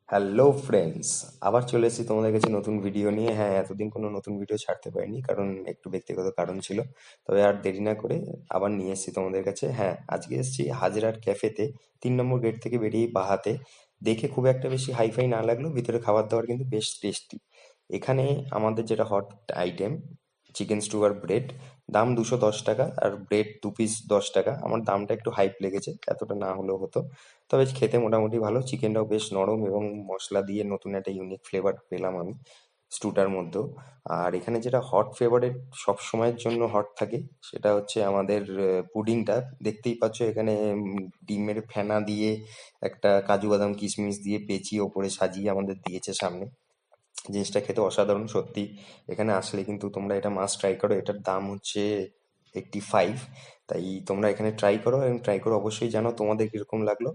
Hello friends, আবার চলে এসেছি তোমাদের কাছে নতুন ভিডিও নিয়ে। হ্যাঁ, এতদিন কোনো নতুন ভিডিও ছাড়তে পারিনি কারণ একটু ব্যক্তিগত কারণ ছিল। তবে আর দেরি না করে আবার নিয়ে এসেছি তোমাদের কাছে। হ্যাঁ, আজকে এসেছি হাজরার ক্যাফেতে, 3 নম্বর গেট থেকে বেরিয়ে বাহাতে। দেখে খুব একটা বেশি হাইফাই না লাগলেও ভিতরে খাবার দাবার কিন্তু বেশ টেস্টি। এখানে আমাদের যেটা হট আইটেম, চিকেন স্টু আর ব্রেড, দাম 210 টাকা, আর ব্রেড 2 পিস 10 টাকা। আমার দামটা একটু হাইপ লেগেছে, এতটা না হলেও হতো। তবে খেতে মোটামুটি ভালো, চিকেনটাও বেশ নরম এবং মশলা দিয়ে নতুন একটা ইউনিক ফ্লেভার পেলাম আমি স্টুটার মধ্যেও। আর এখানে যেটা হট ফেভারিট, সব সময়ের জন্য হট থাকে, সেটা হচ্ছে আমাদের পুডিংটা। দেখতেই পাচ্ছ এখানে ডিমের ফেনা দিয়ে একটা কাজু বাদাম কিশমিশ দিয়ে পেঁচিয়ে ওপরে সাজিয়ে আমাদের দিয়েছে সামনে। জিনিসটা খেতে অসাধারণ সত্যি। এখানে আসলে কিন্তু তোমরা এটা মাস্ট ট্রাই করো। এটার দাম হচ্ছে 85। তাই তোমরা এখানে ট্রাই করো এবং ট্রাই করে অবশ্যই জানো তোমাদের কিরকম লাগলো।